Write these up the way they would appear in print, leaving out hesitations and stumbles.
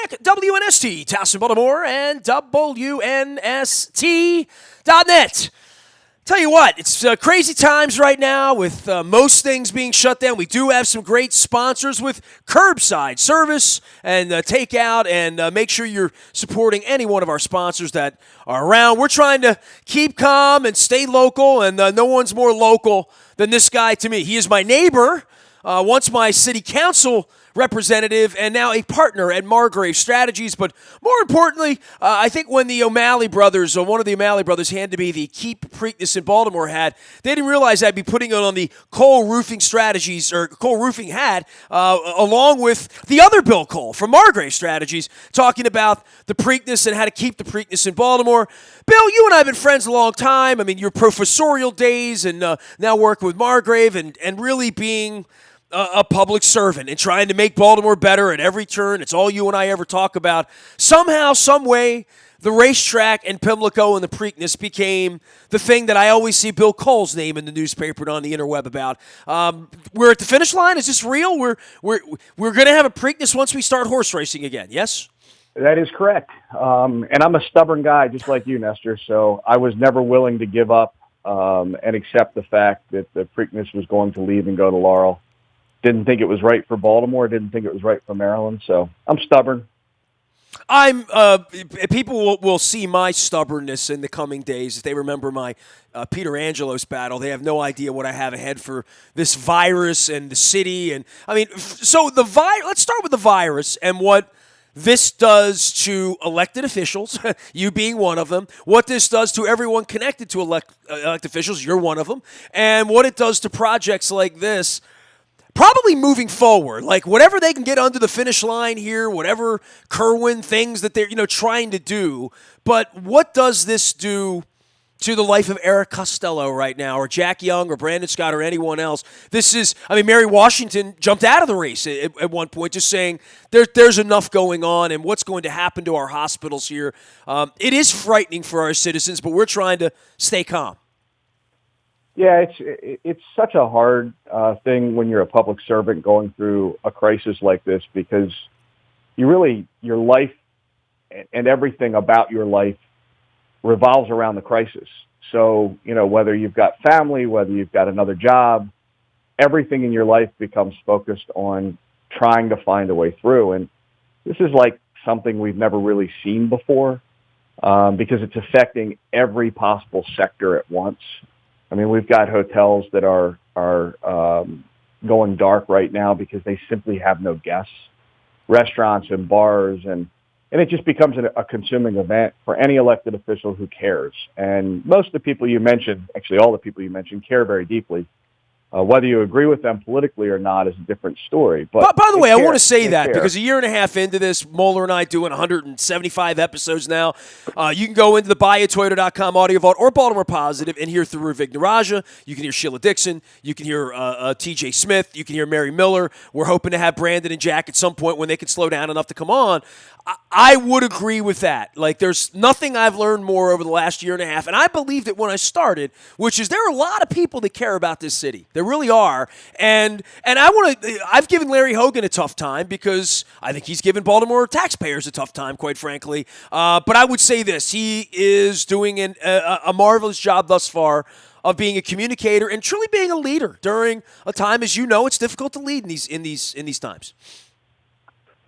check WNST, Towson, Baltimore, and WNST.net. Tell you what, it's crazy times right now with most things being shut down. We do have some great sponsors with curbside service and takeout, and make sure you're supporting any one of our sponsors that are around. We're trying to keep calm and stay local, and no one's more local than this guy to me. He is my neighbor, once my city council representative, and now a partner at Margrave Strategies. But more importantly, I think when the O'Malley brothers, or one of the O'Malley brothers, handed me the Keep Preakness in Baltimore hat, they didn't realize I'd be putting it on the Cole Roofing Strategies, or Cole Roofing hat, along with the other Bill Cole from Margrave Strategies, talking about the Preakness and how to keep the Preakness in Baltimore. Bill, you and I have been friends a long time. I mean, your professorial days, and now working with Margrave, and really being a public servant and trying to make Baltimore better at every turn. It's all you and I ever talk about. Somehow, some way, the racetrack and Pimlico and the Preakness became the thing that I always see Bill Cole's name in the newspaper and on the interweb about. We're at the finish line. Is this real? We're going to have a Preakness once we start horse racing again. Yes? That is correct. And I'm a stubborn guy, just like you, Nestor. So I was never willing to give up and accept the fact that the Preakness was going to leave and go to Laurel. Didn't think it was right for Baltimore. Didn't think it was right for Maryland. So I'm stubborn. People will see my stubbornness in the coming days. If they remember my Peter Angelos battle, they have no idea what I have ahead for this virus and the city. And I mean, so let's start with the virus and what this does to elected officials, you being one of them, what this does to everyone connected to elected officials, you're one of them, and what it does to projects like this. Probably moving forward, like whatever they can get under the finish line here, whatever Kerwin things that they're trying to do. But what does this do to the life of Eric Costello right now, or Jack Young, or Brandon Scott, or anyone else? Mary Washington jumped out of the race at one point, just saying there's enough going on, and what's going to happen to our hospitals here. It is frightening for our citizens, but we're trying to stay calm. Yeah, it's such a hard thing when you're a public servant going through a crisis like this, because your life and everything about your life revolves around the crisis. So, whether you've got family, whether you've got another job, everything in your life becomes focused on trying to find a way through. And this is like something we've never really seen before, because it's affecting every possible sector at once. I mean, we've got hotels that are going dark right now because they simply have no guests. Restaurants and bars, and it just becomes a consuming event for any elected official who cares. And most of the people you mentioned, actually all the people you mentioned, care very deeply. Whether you agree with them politically or not is a different story. But by the way, I want to say that because a year and a half into this, Moeller and I doing 175 episodes now. You can go into the buyatoyota.com audio vault or Baltimore Positive and hear through Ravig Naraja. You can hear Sheila Dixon. You can hear TJ Smith. You can hear Mary Miller. We're hoping to have Brandon and Jack at some point when they can slow down enough to come on. I would agree with that. Like, there's nothing I've learned more over the last year and a half, and I believed it when I started, which is there are a lot of people that care about this city. There really are. And I've given Larry Hogan a tough time because I think he's given Baltimore taxpayers a tough time, quite frankly. But I would say this. He is doing a marvelous job thus far of being a communicator and truly being a leader during a time, as you know, it's difficult to lead in these times.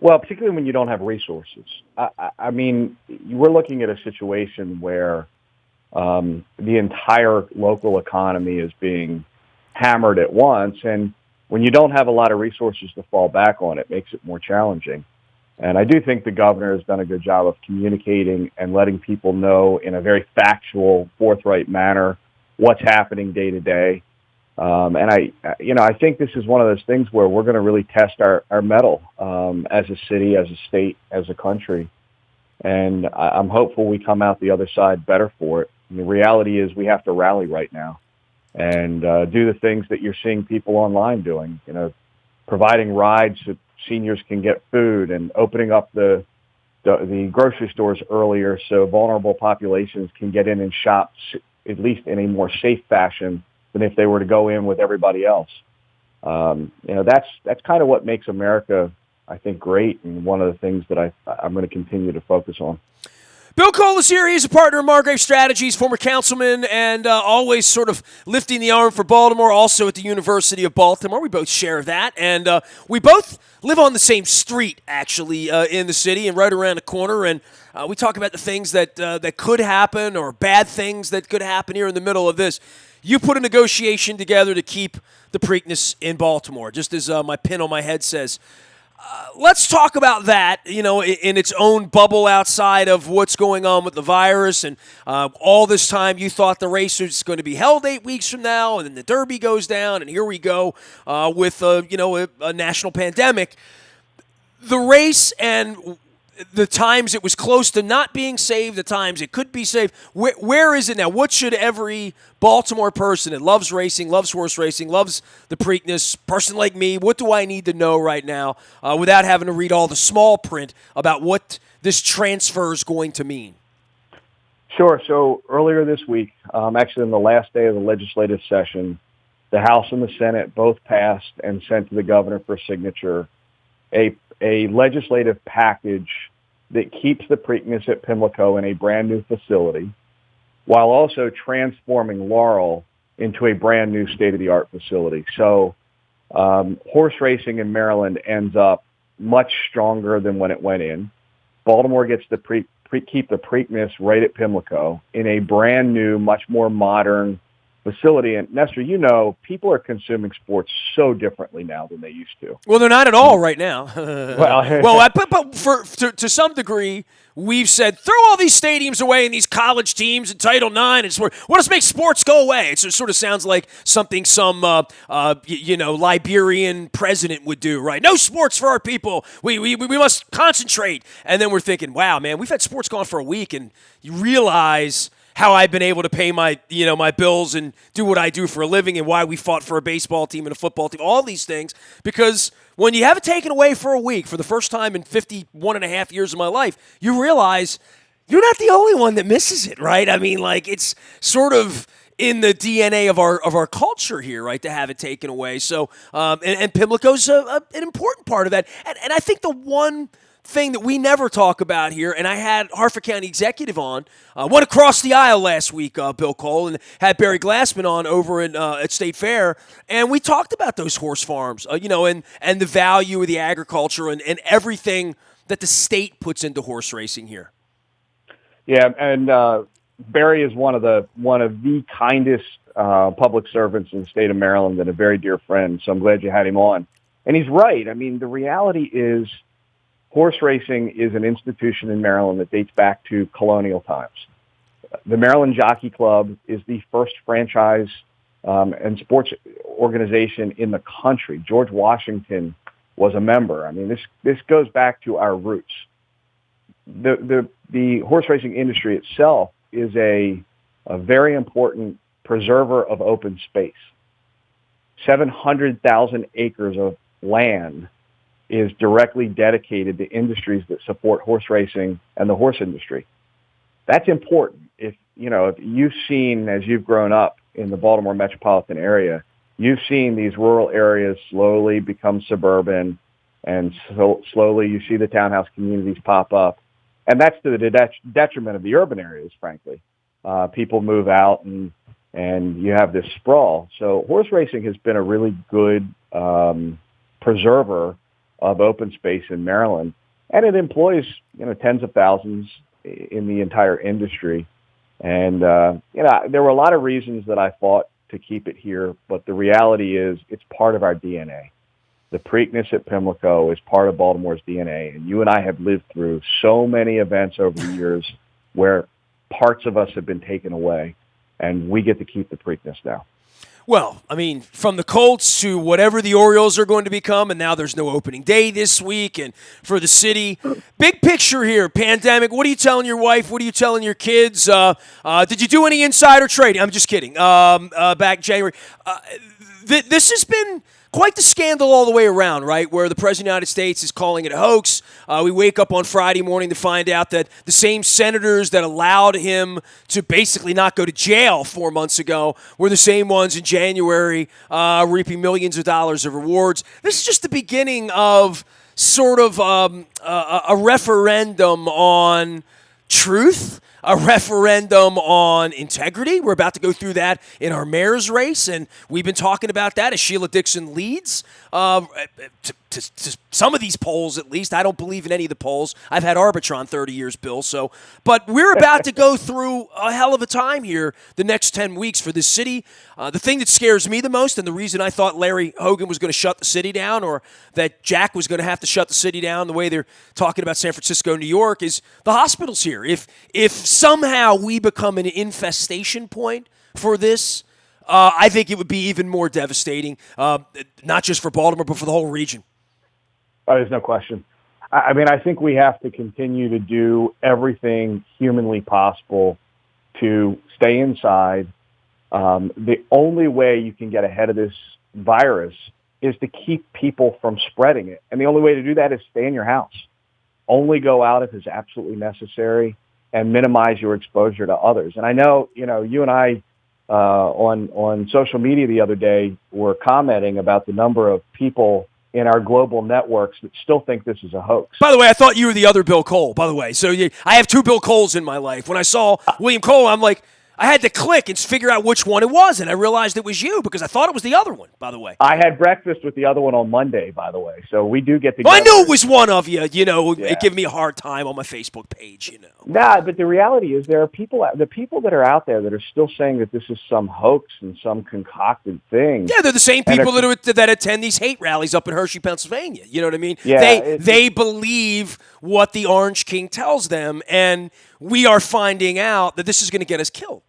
Well, particularly when you don't have resources. I mean, we're looking at a situation where the entire local economy is being hammered at once, and when you don't have a lot of resources to fall back on, it makes it more challenging. And I do think the governor has done a good job of communicating and letting people know in a very factual, forthright manner what's happening day to day. And I think this is one of those things where we're going to really test our mettle as a city, as a state, as a country. And I'm hopeful we come out the other side better for it. And the reality is we have to rally right now and do the things that you're seeing people online doing, providing rides so seniors can get food and opening up the grocery stores earlier so vulnerable populations can get in and shop at least in a more safe fashion than if they were to go in with everybody else. That's kind of what makes America I think, great, and one of the things that I'm going to continue to focus on. Bill Cole is here. He's a partner of Margrave Strategies, former councilman, and always sort of lifting the arm for Baltimore, also at the University of Baltimore. We both share that, and we both live on the same street, actually, in the city and right around the corner, and we talk about the things that could happen or bad things that could happen here in the middle of this. You put a negotiation together to keep the Preakness in Baltimore, just as my pin on my head says. Let's talk about that, in its own bubble outside of what's going on with the virus. And all this time you thought the race was going to be held 8 weeks from now, and then the Derby goes down, and here we go with, a national pandemic. The race and the times it was close to not being saved, the times it could be saved, where is it now? What should every Baltimore person that loves racing, loves horse racing, loves the Preakness, person like me, what do I need to know right now without having to read all the small print about what this transfer is going to mean? Sure. So earlier this week, actually on the last day of the legislative session, the House and the Senate both passed and sent to the governor for signature a legislative package that keeps the Preakness at Pimlico in a brand new facility while also transforming Laurel into a brand new state-of-the-art facility. So horse racing in Maryland ends up much stronger than when it went in. Baltimore gets to keep the Preakness right at Pimlico in a brand new, much more modern facility. And Nestor, people are consuming sports so differently now than they used to. Well, they're not at all right now. Well, to some degree, we've said throw all these stadiums away and these college teams and Title IX. We'll just make sports go away. It sort of sounds like something some Liberian president would do, right? No sports for our people. We must concentrate. And then we're thinking, wow, man, we've had sports gone for a week, and you realize how I've been able to pay my bills and do what I do for a living, and why we fought for a baseball team and a football team, all these things. Because when you have it taken away for a week, for the first time in 51 and a half years of my life, you realize you're not the only one that misses it, right? I mean, it's sort of in the DNA of our culture here, right, to have it taken away. So, and Pimlico's an important part of that. And I think the one thing that we never talk about here, and I had Harford County Executive on, went across the aisle last week, Bill Cole, and had Barry Glassman on over at State Fair, and we talked about those horse farms, and the value of the agriculture and everything that the state puts into horse racing here. Yeah, and Barry is one of the kindest public servants in the state of Maryland and a very dear friend, so I'm glad you had him on. And he's right. I mean, the reality is horse racing is an institution in Maryland that dates back to colonial times. The Maryland Jockey Club is the first franchise and sports organization in the country. George Washington was a member. I mean, this goes back to our roots. The horse racing industry itself is a very important preserver of open space. 700,000 acres of land is directly dedicated to industries that support horse racing and the horse industry. That's important. If you've seen, as you've grown up in the Baltimore metropolitan area, you've seen these rural areas slowly become suburban, and so slowly you see the townhouse communities pop up. And that's to the detriment of the urban areas, frankly. People move out and you have this sprawl. So horse racing has been a really good preserver of open space in Maryland, and it employs tens of thousands in the entire industry. And there were a lot of reasons that I fought to keep it here, but the reality is it's part of our DNA. The Preakness at Pimlico is part of Baltimore's DNA, and you and I have lived through so many events over the years where parts of us have been taken away, and we get to keep the Preakness now. Well, I mean, from the Colts to whatever the Orioles are going to become, and now there's no opening day this week, and for the city, big picture here, pandemic, what are you telling your wife? What are you telling your kids? Did you do any insider trading? I'm just kidding. Back January. This has been quite the scandal all the way around, right, where the President of the United States is calling it a hoax. We wake up on Friday morning to find out that the same senators that allowed him to basically not go to jail 4 months ago were the same ones in January reaping millions of dollars of rewards. This is just the beginning of sort of a referendum on truth, a referendum on integrity. We're about to go through that in our mayor's race, and we've been talking about that as Sheila Dixon leads. To some of these polls, at least. I don't believe in any of the polls. I've had Arbitron 30 years, Bill. But we're about to go through a hell of a time here the next 10 weeks for this city. The thing that scares me the most, and the reason I thought Larry Hogan was going to shut the city down, or that Jack was going to have to shut the city down the way they're talking about San Francisco, New York, is the hospitals here. If somehow we become an infestation point for this, I think it would be even more devastating, not just for Baltimore, but for the whole region. Oh, there's no question. I mean, I think we have to continue to do everything humanly possible to stay inside. The only way you can get ahead of this virus is to keep people from spreading it. And the only way to do that is stay in your house. Only go out if it's absolutely necessary and minimize your exposure to others. And I know, you and I on social media the other day were commenting about the number of people in our global networks that still think this is a hoax. By the way, I thought you were the other Bill Cole, by the way. So I have two Bill Coles in my life. When I saw William Cole, I'm like, I had to click and figure out which one it was, and I realized it was you because I thought it was the other one, by the way. I had breakfast with the other one on Monday, by the way, so we do get together. Well, I knew it was one of you, It gave me a hard time on my Facebook page, Nah, but the reality is there are the people that are out there that are still saying that this is some hoax and some concocted thing. Yeah, they're the same people that attend these hate rallies up in Hershey, Pennsylvania. You know what I mean? Yeah, they believe what the Orange King tells them, and we are finding out that this is going to get us killed.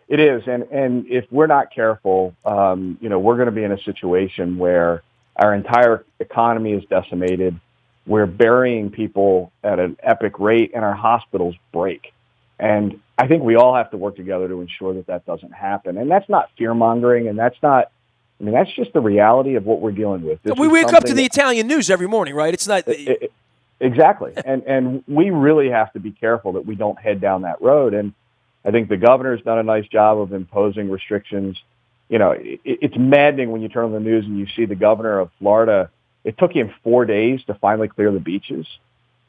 It is, and if we're not careful, we're going to be in a situation where our entire economy is decimated. We're burying people at an epic rate, and our hospitals break. And I think we all have to work together to ensure that doesn't happen. And that's not fear-mongering, and that's just the reality of what we're dealing with. We wake up to the Italian news every morning, right? It's not... Exactly. And we really have to be careful that we don't head down that road. And I think the governor's done a nice job of imposing restrictions. It's maddening when you turn on the news and you see the governor of Florida. It took him 4 days to finally clear the beaches.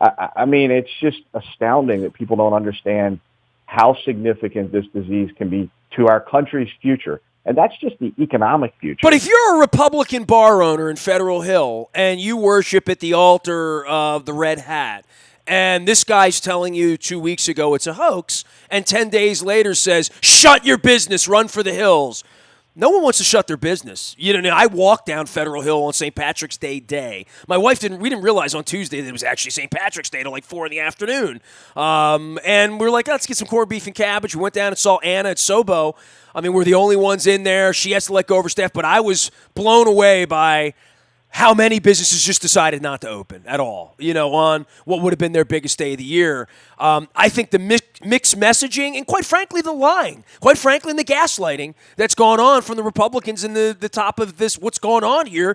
I mean, it's just astounding that people don't understand how significant this disease can be to our country's future. And that's just the economic future. But if you're a Republican bar owner in Federal Hill and you worship at the altar of the Red Hat, and this guy's telling you 2 weeks ago it's a hoax, and 10 days later says, shut your business, run for the hills. No one wants to shut their business. I walked down Federal Hill on St. Patrick's Day. My wife we didn't realize on Tuesday that it was actually St. Patrick's Day till like 4 in the afternoon. And we're like, let's get some corned beef and cabbage. We went down and saw Anna at Sobo. I mean, we're the only ones in there. She has to let go of her staff, but I was blown away by how many businesses just decided not to open at all, on what would have been their biggest day of the year. I think the mixed messaging and, quite frankly, the lying, quite frankly, and the gaslighting that's gone on from the Republicans in the top of this, what's going on here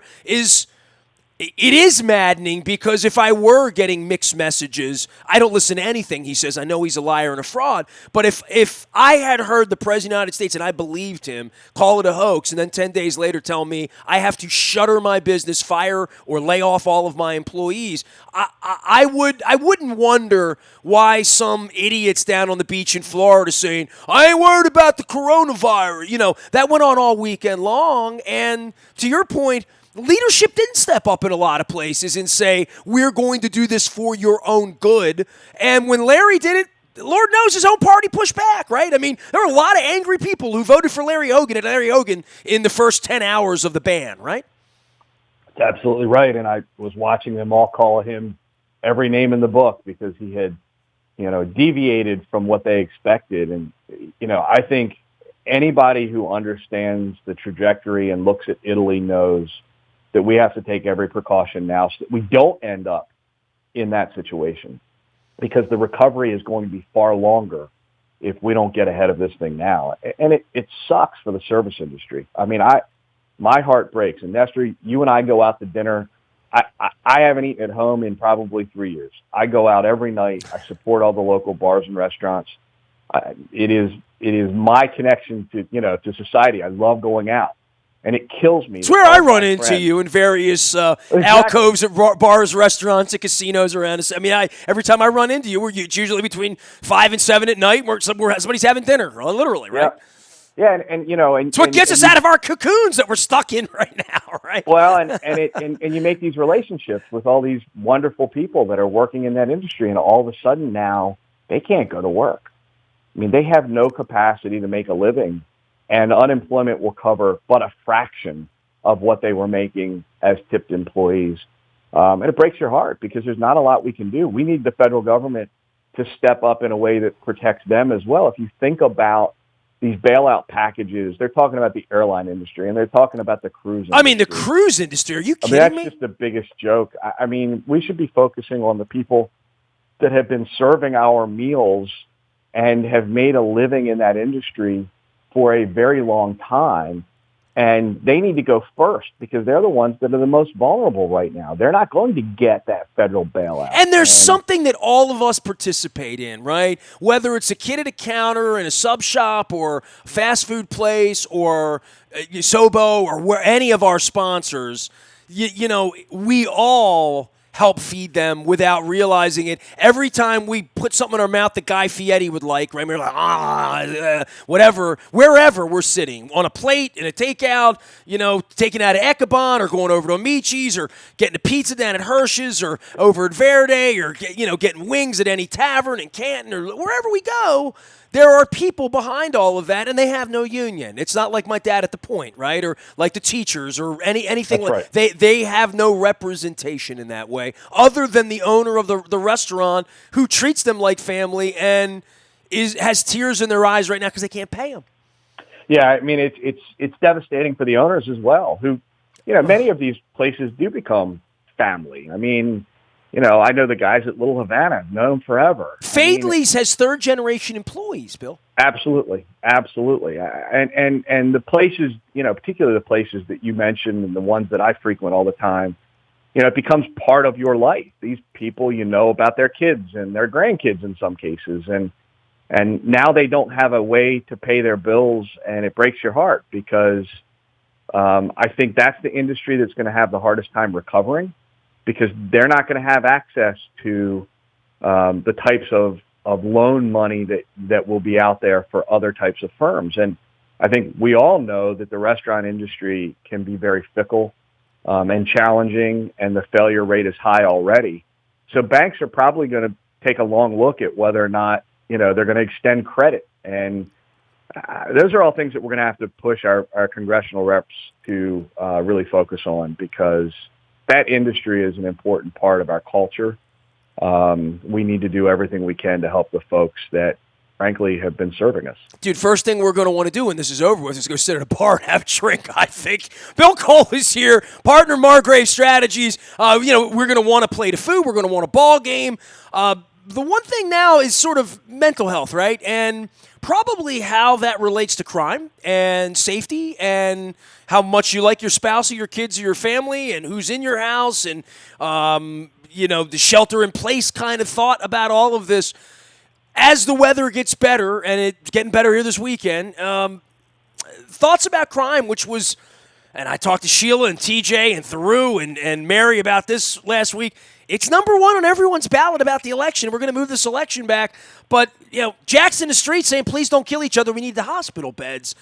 it is maddening, because if I were getting mixed messages, I don't listen to anything he says. I know he's a liar and a fraud. But if I had heard the President of the United States and I believed him call it a hoax, and then 10 days later tell me I have to shutter my business, fire or lay off all of my employees, I wouldn't wonder why some idiots down on the beach in Florida saying, I ain't worried about the coronavirus. That went on all weekend long. And to your point, leadership didn't step up in a lot of places and say, we're going to do this for your own good. And when Larry did it, Lord knows his own party pushed back, right? I mean, there were a lot of angry people who voted for Larry Hogan in the first 10 hours of the ban, right? That's absolutely right. And I was watching them all call him every name in the book because he had, deviated from what they expected. And, I think anybody who understands the trajectory and looks at Italy knows that we have to take every precaution now so that we don't end up in that situation, because the recovery is going to be far longer if we don't get ahead of this thing now. And it sucks for the service industry. I mean, my heart breaks. And Nestor, you and I go out to dinner. I haven't eaten at home in probably 3 years. I go out every night. I support all the local bars and restaurants. It is my connection to society. I love going out. And it kills me. It's where I run into you in various alcoves at bars, restaurants, and casinos around us. I mean, every time I run into you, it's usually between 5 and 7 at night where somebody's having dinner, literally, right? Yeah, and it's what gets us out of our cocoons that we're stuck in right now, right? Well, and you make these relationships with all these wonderful people that are working in that industry, and all of a sudden now they can't go to work. I mean, they have no capacity to make a living, and unemployment will cover but a fraction of what they were making as tipped employees. And it breaks your heart because there's not a lot we can do. We need the federal government to step up in a way that protects them as well. If you think about these bailout packages, they're talking about the airline industry, and they're talking about the cruise industry. I mean, the cruise industry, are you kidding me? That's just the biggest joke. I mean, we should be focusing on the people that have been serving our meals and have made a living in that industry for a very long time. And they need to go first because they're the ones that are the most vulnerable right now. They're not going to get that federal bailout. And there's something that all of us participate in, right? Whether it's a kid at a counter in a sub shop or fast food place or Sobo or where any of our sponsors, we all help feed them without realizing it. Every time we put something in our mouth that Guy Fieri would like, right? We're like, whatever, wherever we're sitting, on a plate, in a takeout, taking out of Echelon or going over to Amici's or getting a pizza down at Hirsch's or over at Verde or, getting wings at any tavern in Canton or wherever we go. There are people behind all of that, and they have no union. It's not like my dad at the Point, right? Or like the teachers or anything. That's right. They have no representation in that way other than the owner of the restaurant who treats them like family and has tears in their eyes right now because they can't pay them. Yeah, I mean, it's devastating for the owners as well who, many of these places do become family. I mean, I know the guys at Little Havana. I've known them forever. Fadley's has third-generation employees, Bill. Absolutely. And the places, particularly the places that you mentioned and the ones that I frequent all the time, it becomes part of your life. These people, about their kids and their grandkids in some cases. And now they don't have a way to pay their bills, and it breaks your heart because I think that's the industry that's going to have the hardest time recovering, because they're not going to have access to the types of loan money that will be out there for other types of firms. And I think we all know that the restaurant industry can be very fickle and challenging, and the failure rate is high already. So banks are probably going to take a long look at whether or not, they're going to extend credit. And those are all things that we're going to have to push our congressional reps to really focus on, because that industry is an important part of our culture. We need to do everything we can to help the folks that, frankly, have been serving us. Dude, first thing we're going to want to do when this is over with is go sit at a bar and have a drink, I think. Bill Cole is here, partner Margrave Strategies. We're going to want to play the food. We're going to want a ball game. The one thing now is sort of mental health, right? And probably how that relates to crime and safety and how much you like your spouse or your kids or your family and who's in your house and, the shelter-in-place kind of thought about all of this. As the weather gets better, and it's getting better here this weekend, thoughts about crime, which was, and I talked to Sheila and TJ and Theroux and Mary about this last week. It's number one on everyone's ballot about the election. We're going to move this election back. But, Jack's in the street saying, please don't kill each other. We need the hospital beds.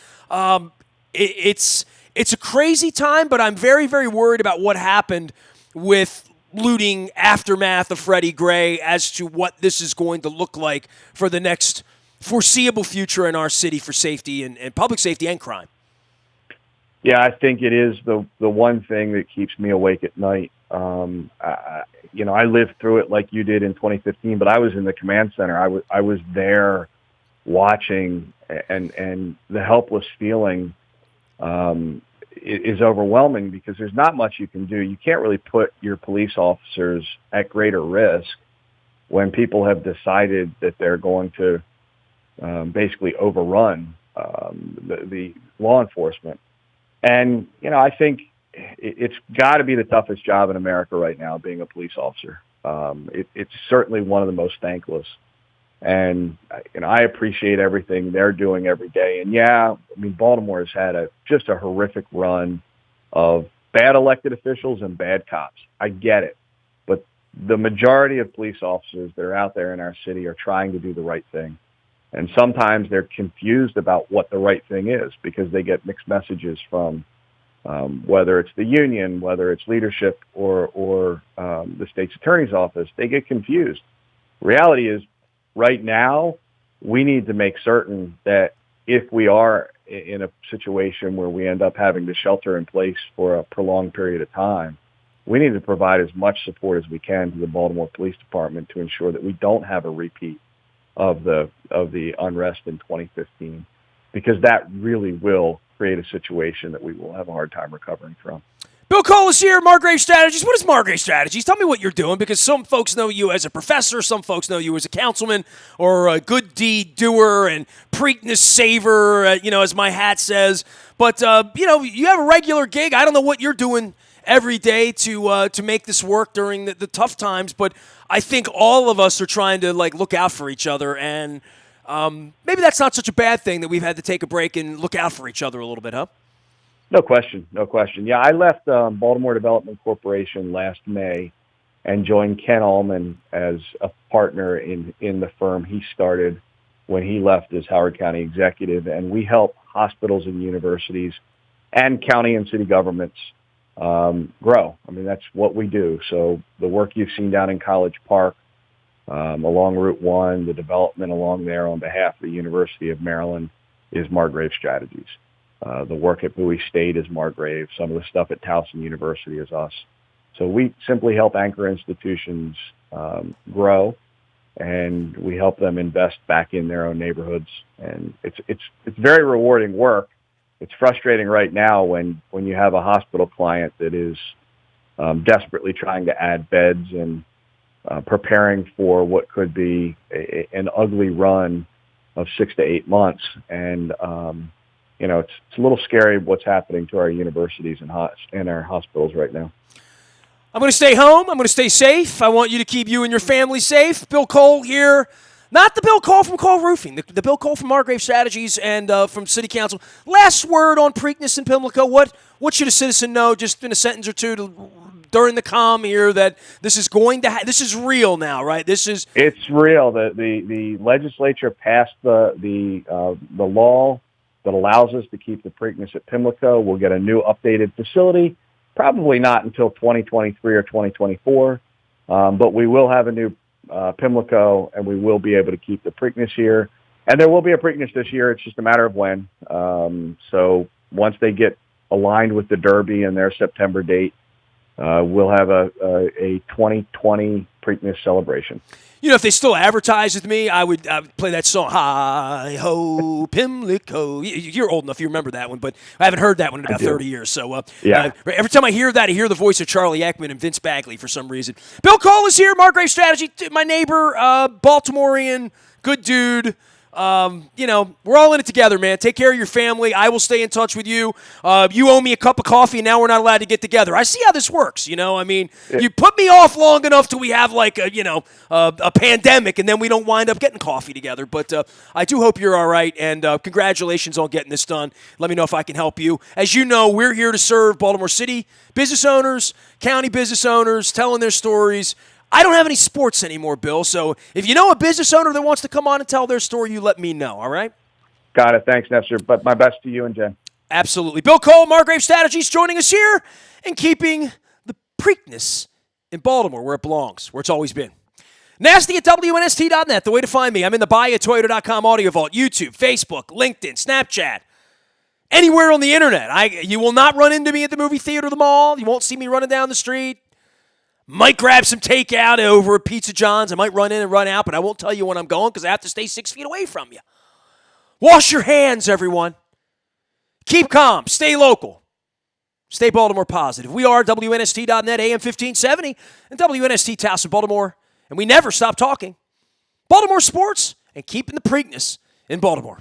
It's a crazy time, but I'm very, very worried about what happened with looting aftermath of Freddie Gray as to what this is going to look like for the next foreseeable future in our city for safety and public safety and crime. Yeah, I think it is the one thing that keeps me awake at night. I lived through it like you did in 2015, but I was in the command center. I was there watching, and the helpless feeling is overwhelming because there's not much you can do. You can't really put your police officers at greater risk when people have decided that they're going to basically overrun the law enforcement. And, I think it's got to be the toughest job in America right now, being a police officer. It's certainly one of the most thankless. And I appreciate everything they're doing every day. And yeah, I mean, Baltimore has had just a horrific run of bad elected officials and bad cops. I get it. But the majority of police officers that are out there in our city are trying to do the right thing. And sometimes they're confused about what the right thing is because they get mixed messages from whether it's the union, whether it's leadership or the state's attorney's office. They get confused. Reality is, right now, we need to make certain that if we are in a situation where we end up having to shelter in place for a prolonged period of time, we need to provide as much support as we can to the Baltimore Police Department to ensure that we don't have a repeat of the unrest in 2015, because that really will create a situation that we will have a hard time recovering from. Bill Cole is here, Margrave Strategies. What is Margrave Strategies? Tell me what you're doing, because some folks know you as a professor, some folks know you as a councilman or a good deed doer and Preakness saver, as my hat says. But, you have a regular gig. I don't know what you're doing every day to make this work during the tough times, but I think all of us are trying to look out for each other, and maybe that's not such a bad thing that we've had to take a break and look out for each other a little bit, huh? No question. Yeah, I left Baltimore Development Corporation last May and joined Ken Allman as a partner in the firm he started when he left as Howard County executive, and we help hospitals and universities and county and city governments grow. I mean, that's what we do. So the work you've seen down in College Park, along Route 1, the development along there on behalf of the University of Maryland is Margrave Strategies. The work at Bowie State is Margrave. Some of the stuff at Towson University is us. So we simply help anchor institutions grow, and we help them invest back in their own neighborhoods. And it's very rewarding work. It's frustrating right now when you have a hospital client that is desperately trying to add beds and preparing for what could be an ugly run of 6 to 8 months. And it's a little scary what's happening to our universities and our hospitals right now. I'm going to stay home. I'm going to stay safe. I want you to keep you and your family safe. Bill Cole here. Not the Bill Cole from Cole Roofing, the Bill Cole from Margrave Strategies and from City Council. Last word on Preakness and Pimlico. What should a citizen know, just in a sentence or two, during the calm here, that this is going to this is real now, right? It's real. The legislature passed the law that allows us to keep the Preakness at Pimlico. We'll get a new updated facility, probably not until 2023 or 2024, but we will have a new Pimlico, and we will be able to keep the Preakness here. And there will be a Preakness this year. It's just a matter of when. So once they get aligned with the Derby and their September date, we'll have a 2020 Preakness celebration. If they still advertise with me, I would play that song, Hi Ho Pimlico. You're old enough, you remember that one, but I haven't heard that one in about 30 years. So every time I hear that, I hear the voice of Charlie Ekman and Vince Bagley for some reason. Bill Cole is here, Margrave Strategy, my neighbor, Baltimorean, good dude. We're all in it together, man. Take care of your family. I will stay in touch with you. You owe me a cup of coffee, and now we're not allowed to get together. I see how this works, You put me off long enough till we have a pandemic, and then we don't wind up getting coffee together. But I do hope you're all right, and congratulations on getting this done. Let me know if I can help you. As you know, we're here to serve Baltimore City business owners, county business owners, telling their stories. I don't have any sports anymore, Bill, so if you know a business owner that wants to come on and tell their story, you let me know, all right? Got it. Thanks, Nestor, but my best to you and Jen. Absolutely. Bill Cole, Margrave Strategies, joining us here and keeping the Preakness in Baltimore where it belongs, where it's always been. Nasty at WNST.net, the way to find me. I'm in the buyatoyota.com audio vault, YouTube, Facebook, LinkedIn, Snapchat, anywhere on the internet. You will not run into me at the movie theater or the mall. You won't see me running down the street. Might grab some takeout over at Pizza John's. I might run in and run out, but I won't tell you when I'm going because I have to stay 6 feet away from you. Wash your hands, everyone. Keep calm. Stay local. Stay Baltimore positive. We are WNST.net, AM 1570, and WNST Towson, Baltimore. And we never stop talking Baltimore sports and keeping the Preakness in Baltimore.